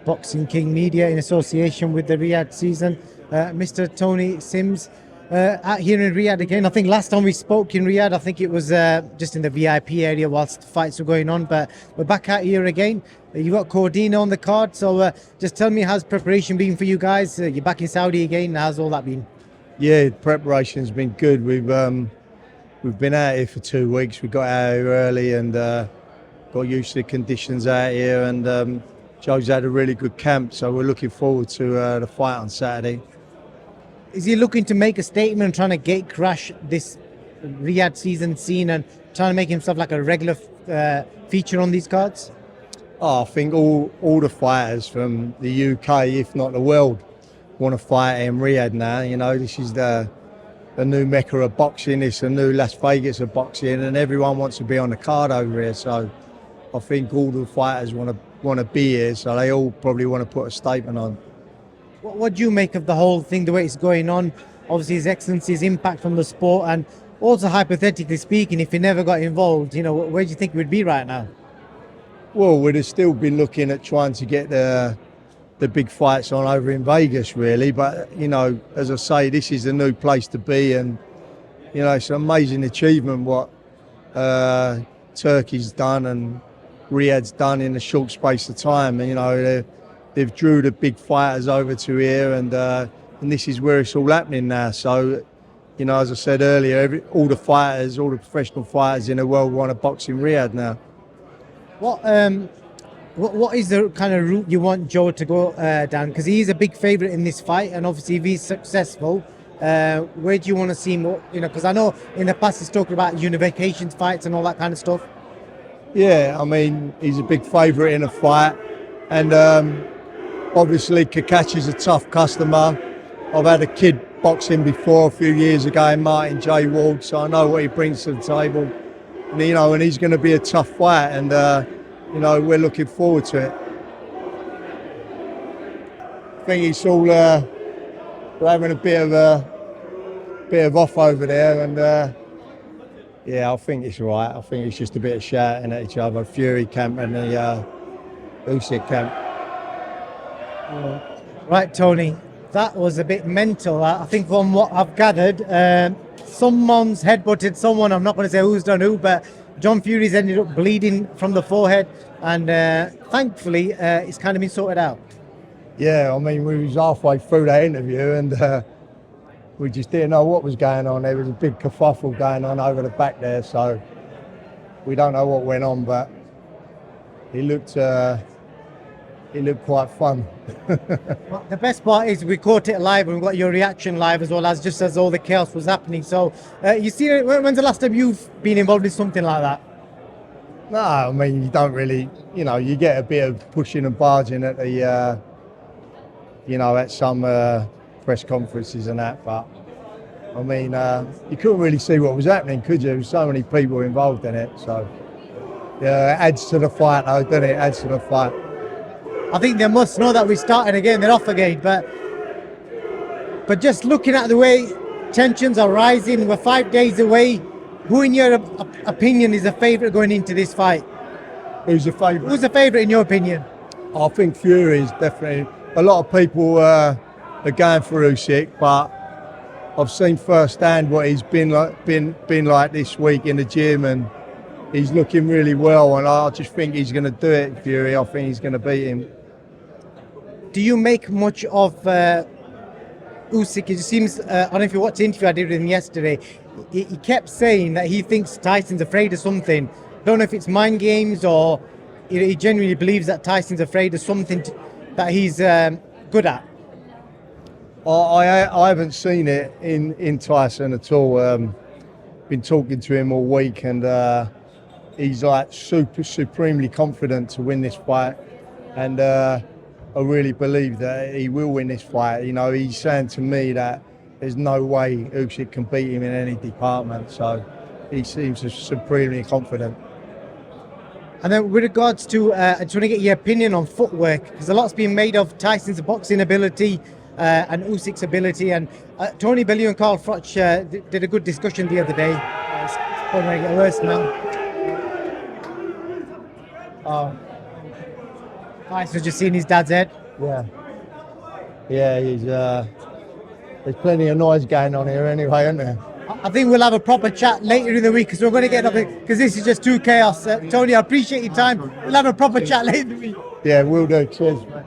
Boxing King Media in association with the Riyadh season. Mr. Tony Sims out here in Riyadh again. I think last time we spoke in Riyadh, I think it was just in the VIP area whilst the fights were going on, but we're back out here again. You've got Cordina on the card, so just tell me, how's preparation been for you guys? You're back in Saudi again. How's all that been? Yeah, preparation's been good. We've been out here for 2 weeks. We got out here early and got used to the conditions out here, and Joe's had a really good camp, so we're looking forward to the fight on Saturday. Is he looking to make a statement, trying to gate crash this Riyadh season scene and trying to make himself like a regular feature on these cards? Oh, I think all the fighters from the UK, if not the world, want to fight in Riyadh now. You know, this is the new Mecca of boxing. It's the new Las Vegas of boxing, and everyone wants to be on the card over here. So I think all the fighters want to be here. So they all probably want to put a statement on. What do you make of the whole thing, the way it's going on? Obviously, His Excellency's impact on the sport, and also hypothetically speaking, if he never got involved, you know, where do you think we'd be right now? Well, we'd have still been looking at trying to get the big fights on over in Vegas, really. But, you know, as I say, this is a new place to be, and, you know, it's an amazing achievement what Turkey's done and Riyadh's done in a short space of time. And, you know, they've drew the big fighters over to here, and this is where it's all happening now. So, you know, as I said earlier, all the fighters, all the professional fighters in the world want to box in Riyadh now. What is the kind of route you want Joe to go down? Because he's a big favourite in this fight, and obviously if he's successful, where do you want to see more? You know, because I know in the past he's talked about unification fights and all that kind of stuff. Yeah, I mean, he's a big favourite in a fight, and obviously Kakachi's a tough customer. I've had a kid boxing before a few years ago, Martin J. Ward, so I know what he brings to the table. And, you know, and he's going to be a tough fight, and you know, we're looking forward to it. I think it's all we're having a bit of off over there, and yeah, I think it's right. I think it's just a bit of shouting at each other, Fury camp and the Usyk camp. Right, Tony, that was a bit mental. I think from what I've gathered, someone's headbutted someone. I'm not going to say who's done who, but John Fury's ended up bleeding from the forehead, and thankfully it's kind of been sorted out. Yeah, I mean, we was halfway through that interview, and we just didn't know what was going on. There was a big kerfuffle going on over the back there, so we don't know what went on, but he looked quite fun. Well, the best part is we caught it live, and we got your reaction live as well, as all the chaos was happening. So you see, when's the last time you've been involved in something like that? No, I mean, you don't really, you know, you get a bit of pushing and barging at the, you know, at some press conferences and that, but I mean, you couldn't really see what was happening, could you? There were so many people involved in it, so yeah, it adds to the fight though, doesn't it? It adds to the fight. I think they must know that we're starting again, they're off again, but just looking at the way tensions are rising, we're 5 days away. Who, in your opinion, is a favourite going into this fight? Who's the favourite? Who's the favourite in your opinion? I think Fury is definitely. A lot of people are going for Usyk, but I've seen firsthand what he's been like this week in the gym, and he's looking really well. And I just think he's going to do it, Fury. I think he's going to beat him. Do you make much of Usyk? It seems, I don't know if you watched the interview I did with him yesterday, he kept saying that he thinks Tyson's afraid of something. Don't know if it's mind games or he genuinely believes that Tyson's afraid of something that he's good at. I haven't seen it in Tyson at all. Been talking to him all week, and he's like supremely confident to win this fight, and I really believe that he will win this fight. You know, he's saying to me that there's no way Usyk can beat him in any department, so he seems supremely confident. And then with regards to, I just want to get your opinion on footwork, because a lot's been made of Tyson's boxing ability and Usyk's ability, and Tony Bellew and Carl Froch did a good discussion the other day. It's probably going to get worse now. Nice, so just seeing his dad's head. Yeah. Yeah, he's there's plenty of noise going on here anyway, isn't there? I think we'll have a proper chat later in the week because we're going to get nothing because this is just too chaos. Tony, I appreciate your time. We'll have a proper chat later in the week. Yeah, we'll do. Cheers, mate.